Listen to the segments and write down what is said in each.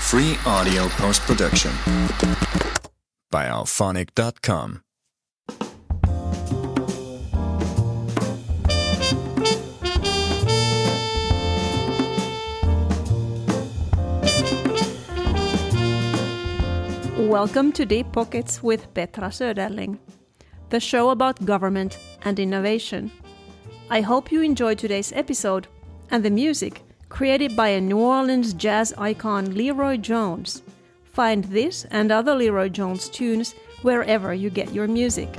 Free audio post-production by alphonic.com. Welcome to Deep Pockets with Petra Söderling, the show about government and innovation. I hope you enjoyed today's episode and the music created by a New Orleans jazz icon Leroy Jones. Find this and other Leroy Jones tunes wherever you get your music.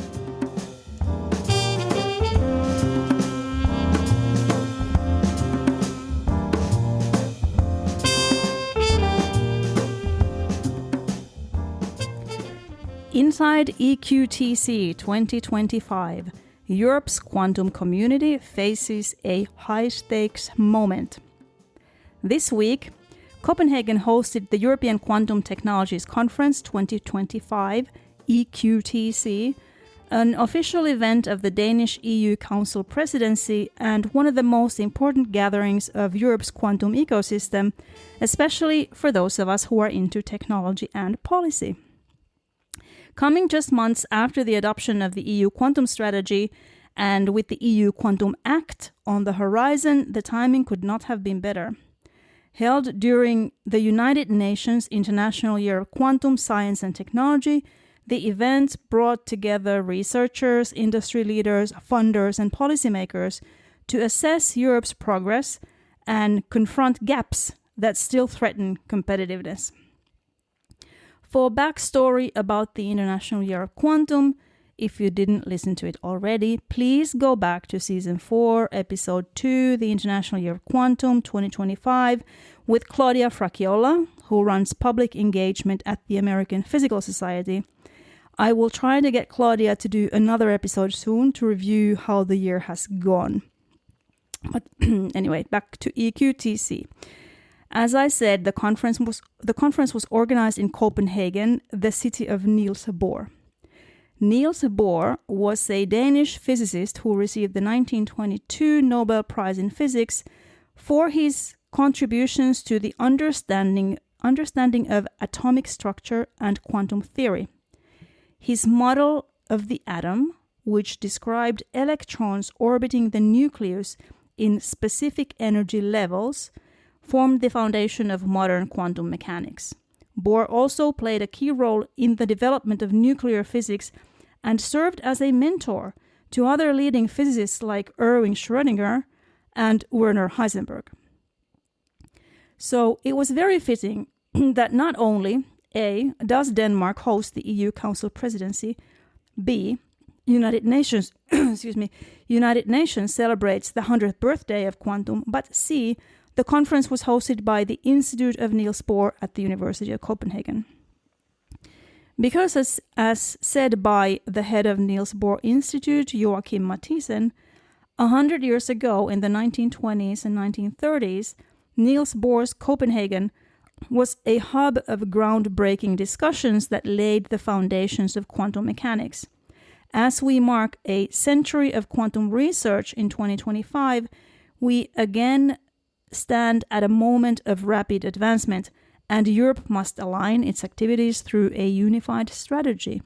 Inside EQTC 2025, Europe's quantum community faces a high-stakes moment. This week, Copenhagen hosted the European Quantum Technologies Conference 2025, EQTC, an official event of the Danish EU Council presidency and one of the most important gatherings of Europe's quantum ecosystem, especially for those of us who are into technology and policy. Coming just months after the adoption of the EU Quantum Strategy and with the EU Quantum Act on the horizon, the timing could not have been better. Held during the United Nations International Year of Quantum Science and Technology, the event brought together researchers, industry leaders, funders, and policymakers to assess Europe's progress and confront gaps that still threaten competitiveness. For backstory about the International Year of Quantum, if you didn't listen to it already, please go back to Season 4, Episode 2, the International Year of Quantum 2025, with Claudia Fracciola, who runs public engagement at the American Physical Society. I will try to get Claudia to do another episode soon to review how the year has gone. But anyway, back to EQTC. As I said, the conference was organized in Copenhagen, the city of Niels Bohr. Niels Bohr was a Danish physicist who received the 1922 Nobel Prize in Physics for his contributions to the understanding of atomic structure and quantum theory. His model of the atom, which described electrons orbiting the nucleus in specific energy levels, formed the foundation of modern quantum mechanics. Bohr also played a key role in the development of nuclear physics and served as a mentor to other leading physicists like Erwin Schrödinger and Werner Heisenberg. So it was very fitting that not only A, does Denmark host the EU Council presidency, B, United Nations celebrates the 100th birthday of quantum, but C, the conference was hosted by the Institute of Niels Bohr at the University of Copenhagen. Because as said by the head of Niels Bohr Institute, Joachim Mathiesen, 100 years ago in the 1920s and 1930s, Niels Bohr's Copenhagen was a hub of groundbreaking discussions that laid the foundations of quantum mechanics. As we mark a century of quantum research in 2025, we again stand at a moment of rapid advancement, and Europe must align its activities through a unified strategy.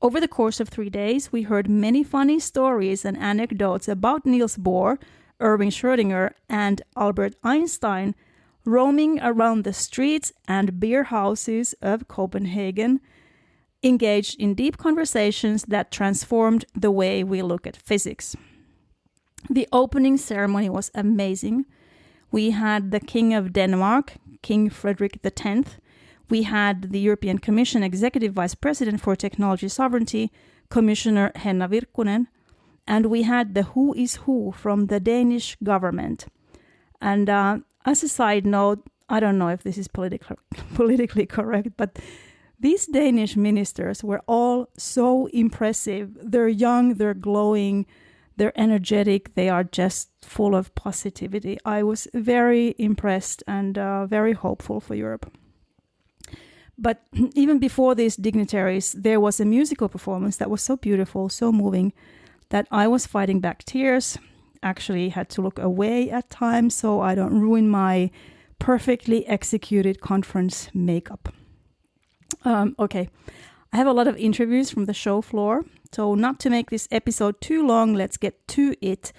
Over the course of 3 days, we heard many funny stories and anecdotes about Niels Bohr, Erwin Schrödinger, and Albert Einstein roaming around the streets and beer houses of Copenhagen, engaged in deep conversations that transformed the way we look at physics. The opening ceremony was amazing. We had the King of Denmark, King Frederick X. We had the European Commission Executive Vice President for Technology Sovereignty, Commissioner Henna Virkkunen, and we had the who is who from the Danish government. And as a side note, I don't know if this is politically correct, but these Danish ministers were all so impressive. They're young, they're glowing, they're energetic, they are just full of positivity. I was very impressed and very hopeful for Europe. But even before these dignitaries, there was a musical performance that was so beautiful, so moving, that I was fighting back tears. Actually had to look away at times so I don't ruin my perfectly executed conference makeup. Okay, I have a lot of interviews from the show floor, so not to make this episode too long, let's get to it.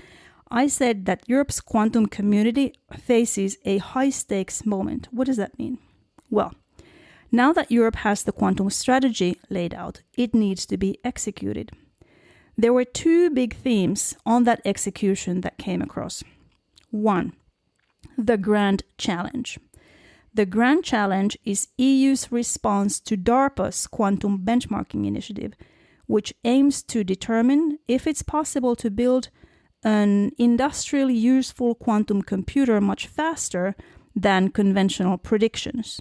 I said that Europe's quantum community faces a high-stakes moment. What does that mean? Well, now that Europe has the quantum strategy laid out, it needs to be executed. There were two big themes on that execution that came across. One, the Grand Challenge. The Grand Challenge is EU's response to DARPA's quantum benchmarking initiative, which aims to determine if it's possible to build an industrially useful quantum computer much faster than conventional predictions.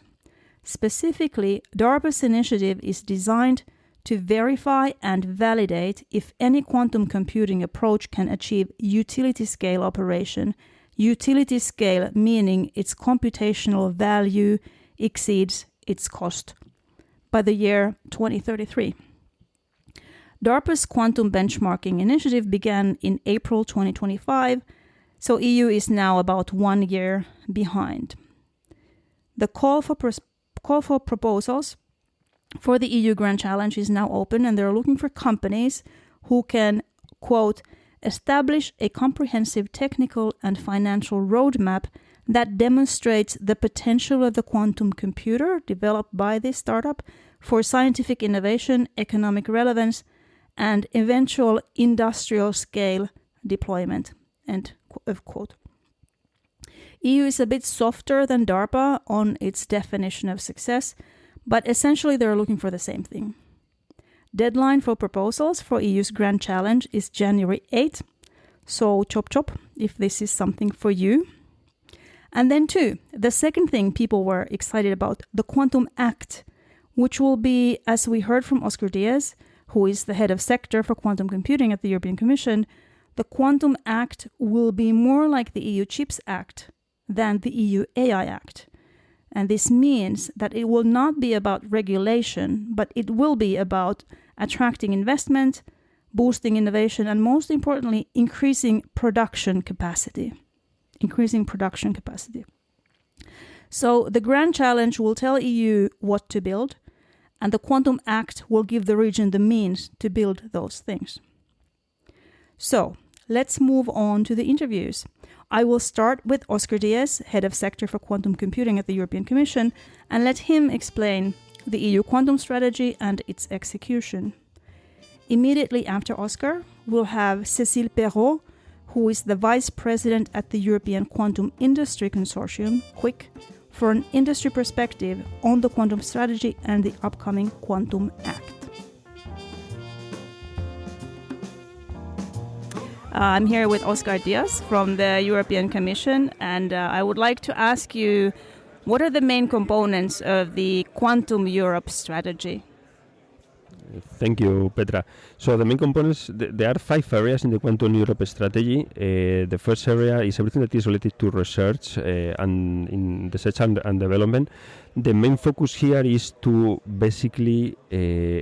Specifically, DARPA's initiative is designed to verify and validate if any quantum computing approach can achieve utility scale operation. Utility scale meaning its computational value exceeds its cost by the year 2033. DARPA's quantum benchmarking initiative began in April 2025, so EU is now about 1 year behind. The call for proposals for the EU Grand Challenge is now open, and they're looking for companies who can, quote, establish a comprehensive technical and financial roadmap that demonstrates the potential of the quantum computer developed by this startup for scientific innovation, economic relevance, and eventual industrial scale deployment, end of quote. EU is a bit softer than DARPA on its definition of success, but essentially they're looking for the same thing. Deadline for proposals for EU's Grand Challenge is January 8th, so chop chop if this is something for you. And then two, the second thing people were excited about, the Quantum Act, which will be, as we heard from Oscar Diez, who is the head of sector for quantum computing at the European Commission, the Quantum Act will be more like the EU Chips Act than the EU AI Act. And this means that it will not be about regulation, but it will be about attracting investment, boosting innovation, and most importantly, increasing production capacity. So the Grand Challenge will tell EU what to build, and the Quantum Act will give the region the means to build those things. So let's move on to the interviews. I will start with Oscar Diez, head of sector for quantum computing at the European Commission, and let him explain the EU quantum strategy and its execution. Immediately after Oscar, we'll have Cecile Perrault, who is the vice president at the European Quantum Industry Consortium, QuIC, for an industry perspective on the quantum strategy and the upcoming Quantum Act. I'm here with Oscar Diez from the European Commission, and I would like to ask you, what are the main components of the Quantum Europe strategy? Thank you, Petra. So the main components, there are 5 areas in the Quantum Europe strategy. The first area is everything that is related to research and in research and development. The main focus here is to basically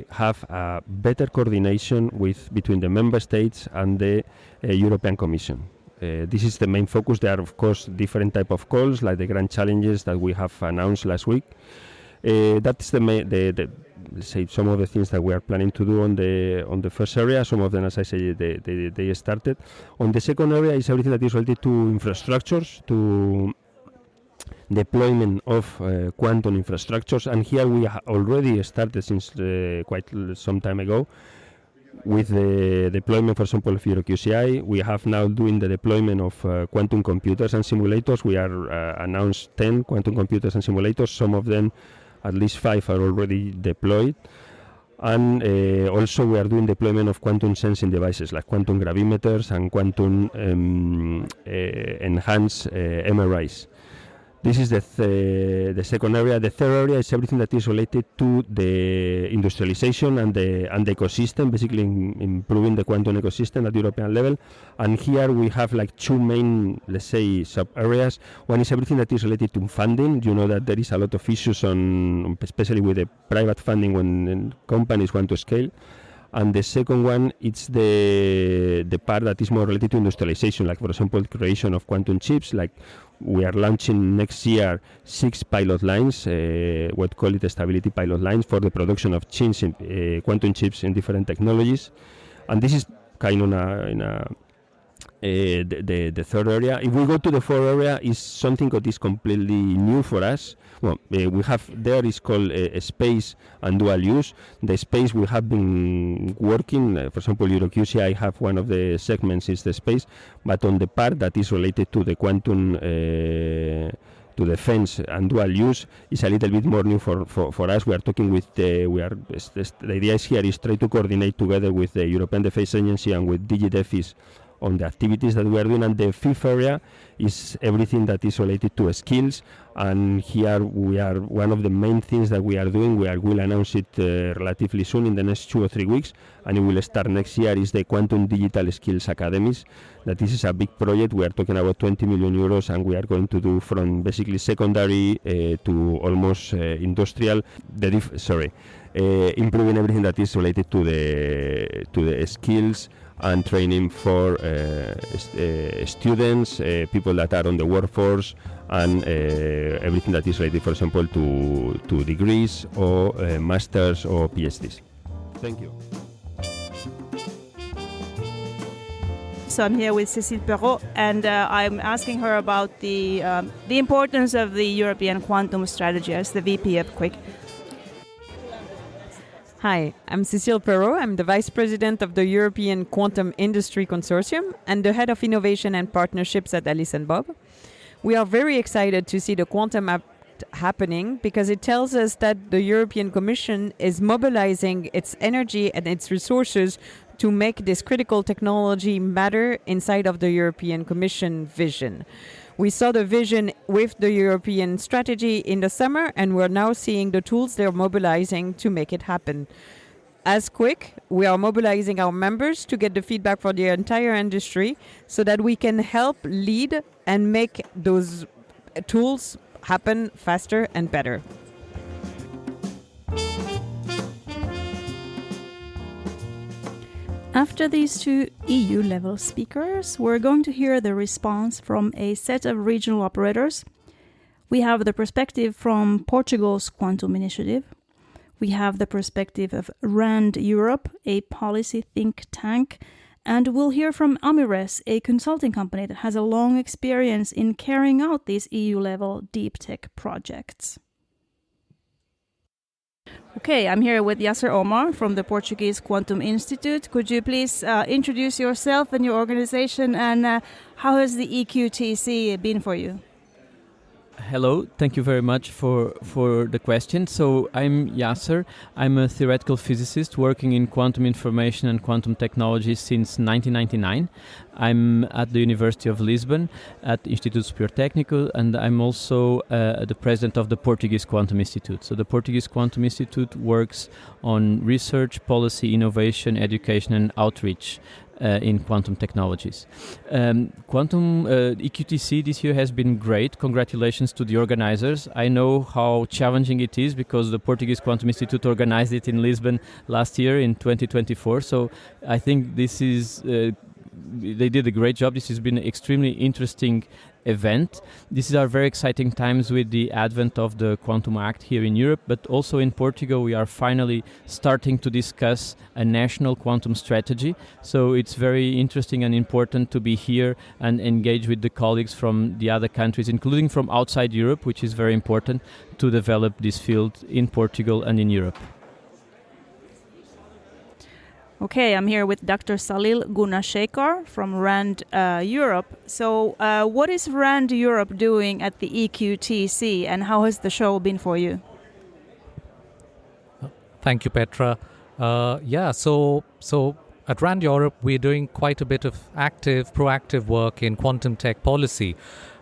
have a better coordination between the member states and the European Commission. This is the main focus. There are, of course, different type of calls, like the grand challenges that we have announced last week. That's let's say some of the things that we are planning to do on the first area. Some of them, as I say, they started. On the second area is everything that is related to infrastructures, to deployment of quantum infrastructures, and here we already started since quite some time ago with the deployment, for example, of EuroQCI. We have now doing the deployment of quantum computers and simulators. We are announced 10 quantum computers and simulators. Some of them, at least 5, are already deployed. And also we are doing deployment of quantum sensing devices like quantum gravimeters and quantum enhanced MRIs. This is the second area. The third area is everything that is related to the industrialization and the ecosystem, basically improving the quantum ecosystem at European level. And here we have like 2 main, let's say, sub-areas. One is everything that is related to funding. You know that there is a lot of issues on, especially with the private funding when companies want to scale. And the second one, it's the part that is more related to industrialization, like for example, creation of quantum chips. Like we are launching next year 6 pilot lines, what call it stability pilot lines for the production of chips quantum chips in different technologies. And this is kind of the third area. If we go to the fourth area, is something that is completely new for us. Well, we have there is called space and dual use. The space we have been working, for example, EuroQC, I have one of the segments is the space, but on the part that is related to the quantum to defense and dual use is a little bit more new for us. We are talking with the idea is here is try to coordinate together with the European Defence Agency and with DigiDefis on the activities that we are doing. And the fifth area is everything that is related to skills. And here we are, one of the main things that we are doing, will announce it relatively soon in the next 2 or 3 weeks, and it will start next year, is the Quantum Digital Skills Academies. That this is a big project. We are talking about 20 million euros, and we are going to do from basically secondary to almost industrial, improving everything that is related to the skills and training for students, people that are on the workforce, and everything that is related, for example, to degrees or masters or PhDs. Thank you. So I'm here with Cecile Perrault, and I'm asking her about the importance of the European quantum strategy as the VP of QuiC. Hi, I'm Cecile Perrault. I'm the Vice President of the European Quantum Industry Consortium and the Head of Innovation and Partnerships at Alice & Bob. We are very excited to see the Quantum Act happening because it tells us that the European Commission is mobilizing its energy and its resources to make this critical technology matter inside of the European Commission vision. We saw the vision with the European strategy in the summer, and we're now seeing the tools they're mobilizing to make it happen. As QuiC, we are mobilizing our members to get the feedback for the entire industry so that we can help lead and make those tools happen faster and better. After these two EU-level speakers, we're going to hear the response from a set of regional operators. We have the perspective from Portugal's Quantum Initiative. We have the perspective of RAND Europe, a policy think tank. And we'll hear from Amires, a consulting company that has a long experience in carrying out these EU-level deep tech projects. Okay, I'm here with Yasser Omar from the Portuguese Quantum Institute. Could you please introduce yourself and your organization, and how has the EQTC been for you? Hello, thank you very much for the question. So I'm Yasser. I'm a theoretical physicist working in quantum information and quantum technology since 1999. I'm at the University of Lisbon at Instituto Superior Técnico, and I'm also the president of the Portuguese Quantum Institute. So the Portuguese Quantum Institute works on research, policy, innovation, education, and outreach in quantum technologies. Quantum EQTC this year has been great. Congratulations to the organizers. I know how challenging it is because the Portuguese Quantum Institute organized it in Lisbon last year in 2024. So I think this is they did a great job. This has been an extremely interesting event. These are very exciting times with the advent of the Quantum Act here in Europe, but also in Portugal we are finally starting to discuss a national quantum strategy. So it's very interesting and important to be here and engage with the colleagues from the other countries, including from outside Europe, which is very important to develop this field in Portugal and in Europe. Okay, I'm here with Dr. Salil Gunashekar from RAND Europe. So what is RAND Europe doing at the EQTC, and how has the show been for you? Thank you, Petra. So at RAND Europe, we're doing quite a bit of proactive work in quantum tech policy.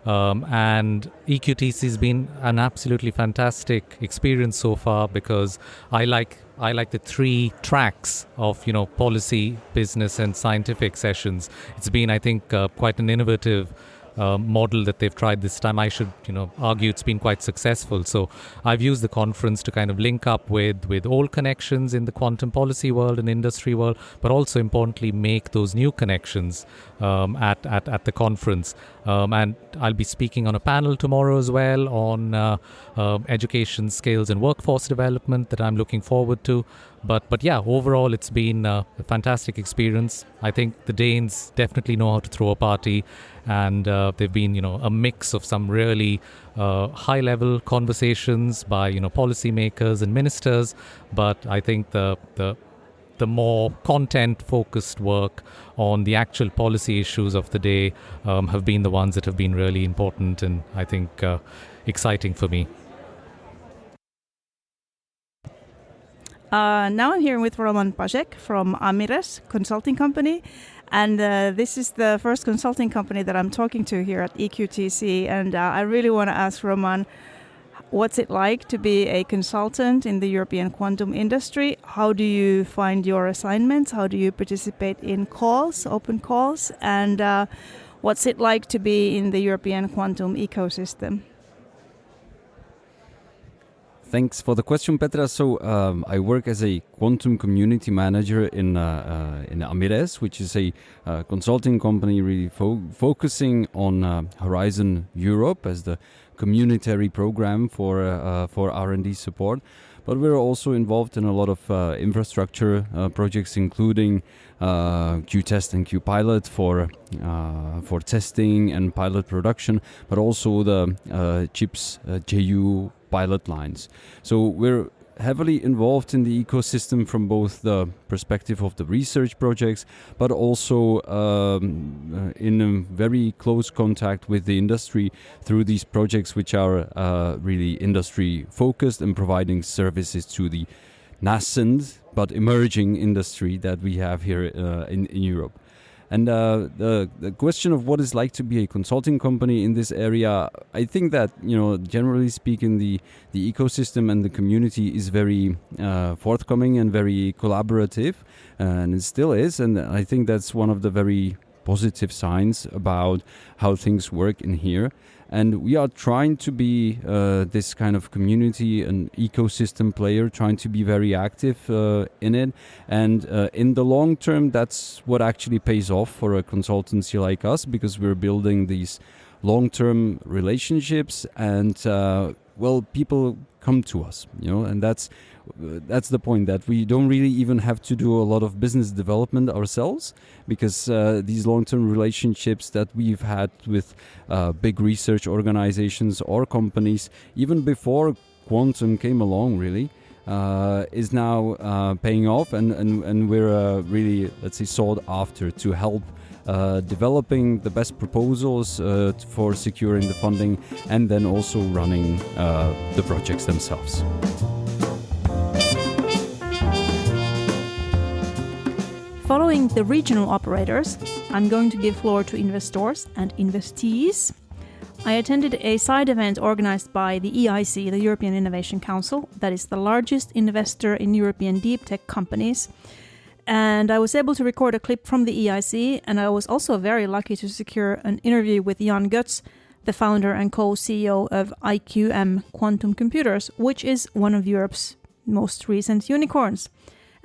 And EQTC has been an absolutely fantastic experience so far because I like the 3 tracks of policy, business, and scientific sessions. It's been, I think, quite an innovative model that they've tried this time. I should, argue it's been quite successful. So I've used the conference to kind of link up with old connections in the quantum policy world and industry world, but also importantly make those new connections at the conference. And I'll be speaking on a panel tomorrow as well on education, skills and workforce development that I'm looking forward to. But yeah, overall it's been a fantastic experience. I think the Danes definitely know how to throw a party, and they've been, a mix of some really high-level conversations by, policymakers and ministers. But I think the more content-focused work on the actual policy issues of the day have been the ones that have been really important and I think exciting for me. Now I'm here with Roman Pašek from Amires consulting company, and this is the first consulting company that I'm talking to here at EQTC, and I really want to ask Roman, what's it like to be a consultant in the European quantum industry? How do you find your assignments? How do you participate in calls, open calls? And what's it like to be in the European quantum ecosystem? Thanks for the question, Petra. So I work as a quantum community manager in Amires, which is a consulting company really focusing on Horizon Europe as the communitary program for R&D support. But we're also involved in a lot of infrastructure projects, including QTest and QPilot for testing and pilot production, but also the CHIPS JU pilot lines. So we're heavily involved in the ecosystem from both the perspective of the research projects, but also in a very close contact with the industry through these projects, which are really industry focused and providing services to the nascent but emerging industry that we have here in Europe. And the question of what it's like to be a consulting company in this area, I think that, generally speaking, the ecosystem and the community is very forthcoming and very collaborative, and it still is. And I think that's one of the very positive signs about how things work in here. And we are trying to be this kind of community and ecosystem player, trying to be very active in it. And in the long term, that's what actually pays off for a consultancy like us, because we're building these long-term relationships and, people come to us, and that's the point, that we don't really even have to do a lot of business development ourselves, because these long-term relationships that we've had with big research organizations or companies, even before quantum came along, really, is now paying off, and we're really, let's say, sought after to help developing the best proposals for securing the funding, and then also running the projects themselves. Following the regional operators, I'm going to give floor to investors and investees. I attended a side event organized by the EIC, the European Innovation Council, that is the largest investor in European deep tech companies. And I was able to record a clip from the EIC, and I was also very lucky to secure an interview with Jan Götz, the founder and co-CEO of IQM Quantum Computers, which is one of Europe's most recent unicorns.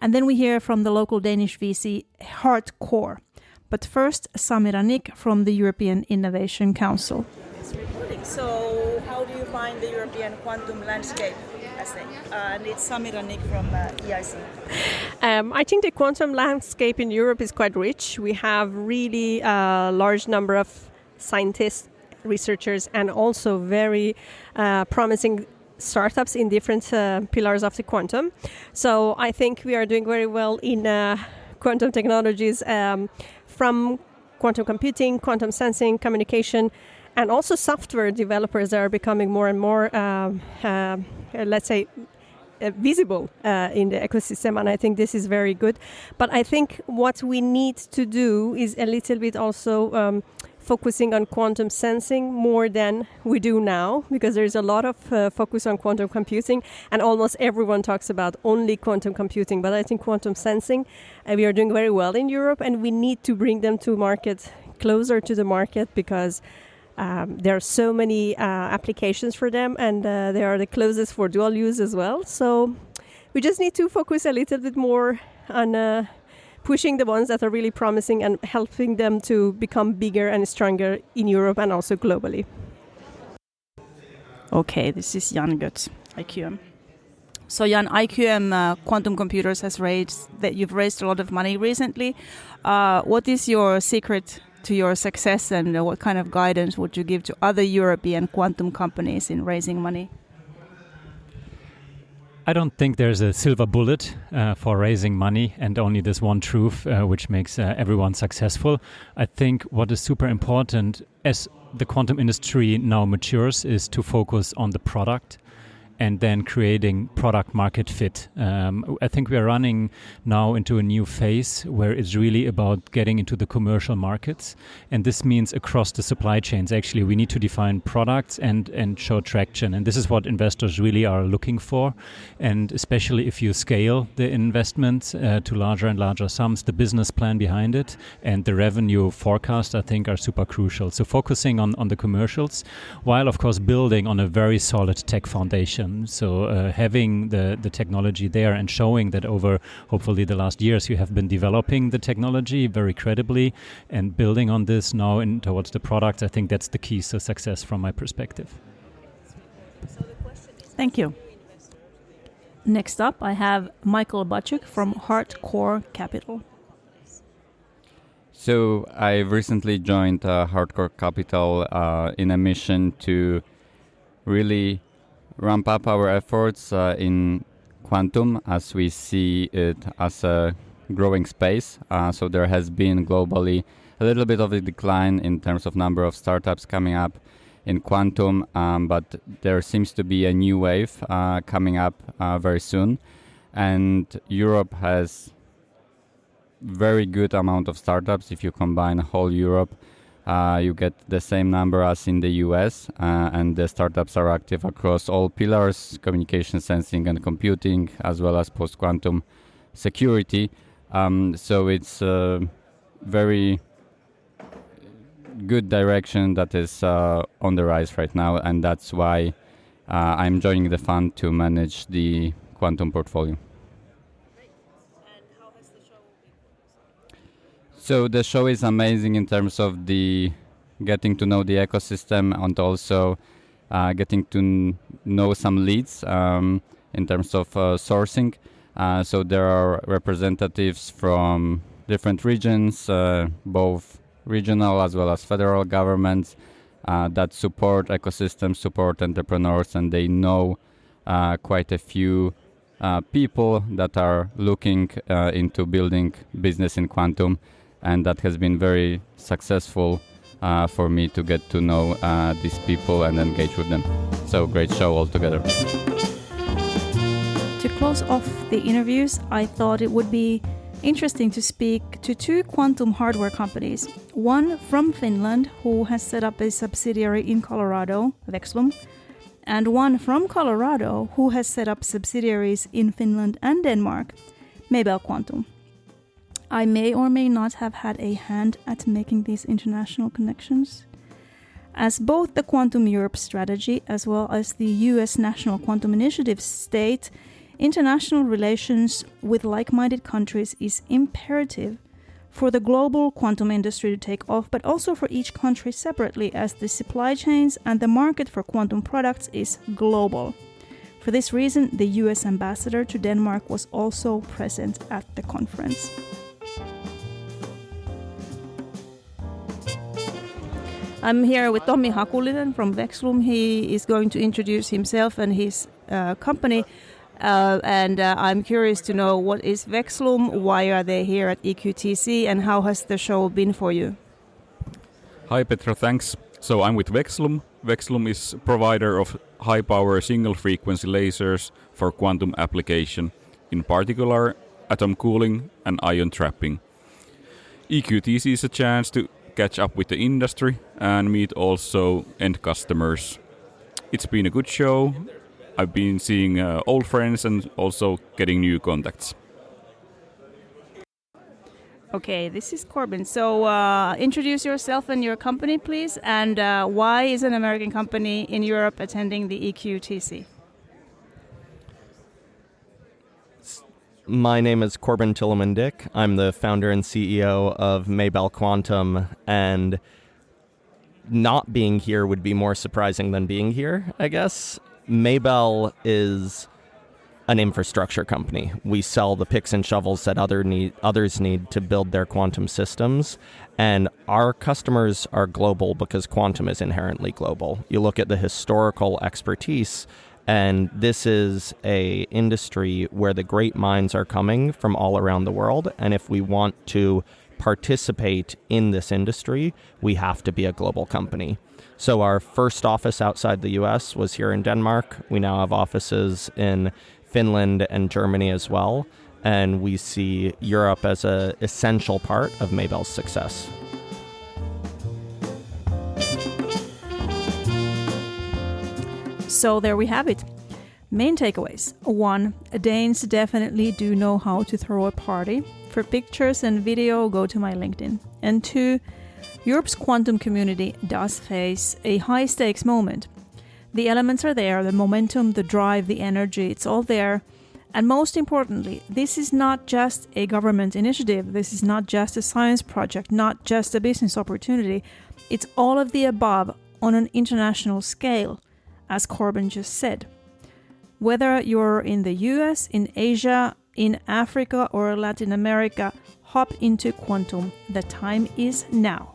And then we hear from the local Danish VC Hardcore. But first, Samira Nick from the European Innovation Council. So how do you find the European quantum landscape? And it's Samira Nick from EIC. I think the quantum landscape in Europe is quite rich. We have really a large number of scientists, researchers, and also very promising startups in different pillars of the quantum. So I think we are doing very well in quantum technologies, from quantum computing, quantum sensing, communication, and also software developers are becoming more and more, visible in the ecosystem, and I think this is very good. But I think what we need to do is a little bit also focusing on quantum sensing more than we do now, because there's a lot of focus on quantum computing, and almost everyone talks about only quantum computing. But I think quantum sensing, we are doing very well in Europe, and we need to bring them to market, closer to the market, because There are so many applications for them, and they are the closest for dual use as well. So we just need to focus a little bit more on pushing the ones that are really promising and helping them to become bigger and stronger in Europe and also globally. Okay, this is Jan Götz, IQM. So Jan, IQM Quantum Computers you've raised a lot of money recently. What is your secret to your success, and what kind of guidance would you give to other European quantum companies in raising money? I don't think there's a silver bullet for raising money and only this one truth which makes everyone successful. I think what is super important as the quantum industry now matures is to focus on the product and then creating product market fit. I think we are running now into a new phase where it's really about getting into the commercial markets. And this means across the supply chains. Actually, we need to define products and show traction. And this is what investors really are looking for. And especially if you scale the investments to larger and larger sums, the business plan behind it and the revenue forecast, I think, are super crucial. So focusing on the commercials, while of course building on a very solid tech foundation. So having the technology there and showing that over hopefully the last years you have been developing the technology very credibly and building on this now towards the product, I think that's the key to success from my perspective. Thank you. Next up, I have Michael Pašek from Hardcore Capital. So I recently joined Hardcore Capital in a mission to really ramp up our efforts in quantum as we see it as a growing space. So there has been globally a little bit of a decline in terms of number of startups coming up in quantum, but there seems to be a new wave coming up very soon. And Europe has very good amount of startups. If you combine whole Europe, you get the same number as in the US, and the startups are active across all pillars, communication, sensing, and computing, as well as post-quantum security. So it's a very good direction that is on the rise right now, and that's why I'm joining the fund to manage the quantum portfolio. So the show is amazing in terms of the getting to know the ecosystem and also getting to know some leads in terms of sourcing. So there are representatives from different regions, both regional as well as federal governments that support ecosystems, support entrepreneurs, and they know quite a few people that are looking into building business in quantum. And that has been very successful for me to get to know these people and engage with them. So great show altogether. To close off the interviews, I thought it would be interesting to speak to two quantum hardware companies. One from Finland, who has set up a subsidiary in Colorado, Vexlum, and one from Colorado, who has set up subsidiaries in Finland and Denmark, Mabel Quantum. I may or may not have had a hand at making these international connections. As both the Quantum Europe strategy as well as the US National Quantum Initiative state, international relations with like-minded countries is imperative for the global quantum industry to take off, but also for each country separately, as the supply chains and the market for quantum products is global. For this reason, the US ambassador to Denmark was also present at the conference. I'm here with Tommi Hakulinen from Vexlum. He is going to introduce himself and his company. And I'm curious to know, what is Vexlum, why are they here at EQTC, and how has the show been for you? Hi Petra, thanks. So I'm with Vexlum. Vexlum is a provider of high-power single-frequency lasers for quantum application, in particular atom cooling and ion trapping. EQTC is a chance to catch up with the industry and meet also end customers. It's been a good show. I've been seeing old friends and also getting new contacts. Okay, this is Corbin. So introduce yourself and your company, please. And why is an American company in Europe attending the EQTC? My name is Corbin Tilleman-Dick. I'm the founder and CEO of Maybell Quantum, and not being here would be more surprising than being here, I guess. Maybell is an infrastructure company. We sell the picks and shovels that others need to build their quantum systems, and our customers are global because quantum is inherently global. You look at the historical expertise, and this is a industry where the great minds are coming from all around the world, and if we want to participate in this industry, we have to be a global company. So our first office outside the US was here in Denmark. We now have offices in Finland and Germany as well, and we see Europe as an essential part of Maybell's success. So there we have it. Main takeaways. 1. Danes definitely do know how to throw a party. For pictures and video, go to my LinkedIn. And 2. Europe's quantum community does face a high-stakes moment. The elements are there, the momentum, the drive, the energy, it's all there. And most importantly, this is not just a government initiative. This is not just a science project, not just a business opportunity. It's all of the above on an international scale, as Corbin just said. Whether you're in the US, in Asia, in Africa, or Latin America, hop into quantum. The time is now.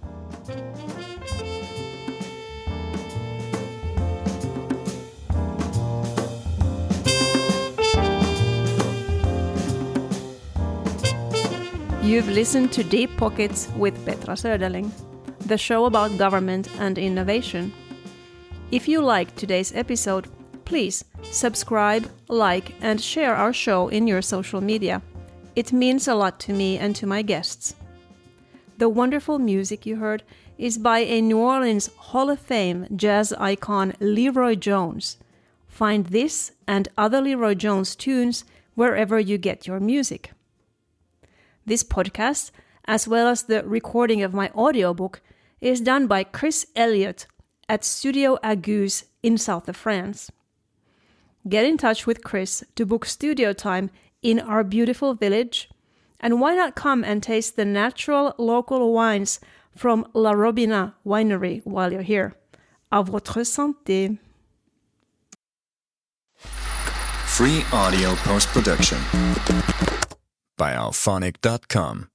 You've listened to Deep Pockets with Petra Söderling, the show about government and innovation. If you liked today's episode, please subscribe, like, and share our show in your social media. It means a lot to me and to my guests. The wonderful music you heard is by a New Orleans Hall of Fame jazz icon Leroy Jones. Find this and other Leroy Jones tunes wherever you get your music. This podcast, as well as the recording of my audiobook, is done by Chris Elliott at Studio Aguse in south of France. Get in touch with Chris to book studio time in our beautiful village, and why not come and taste the natural local wines from La Robina Winery while you're here. À votre santé! Free audio post-production by alphonic.com.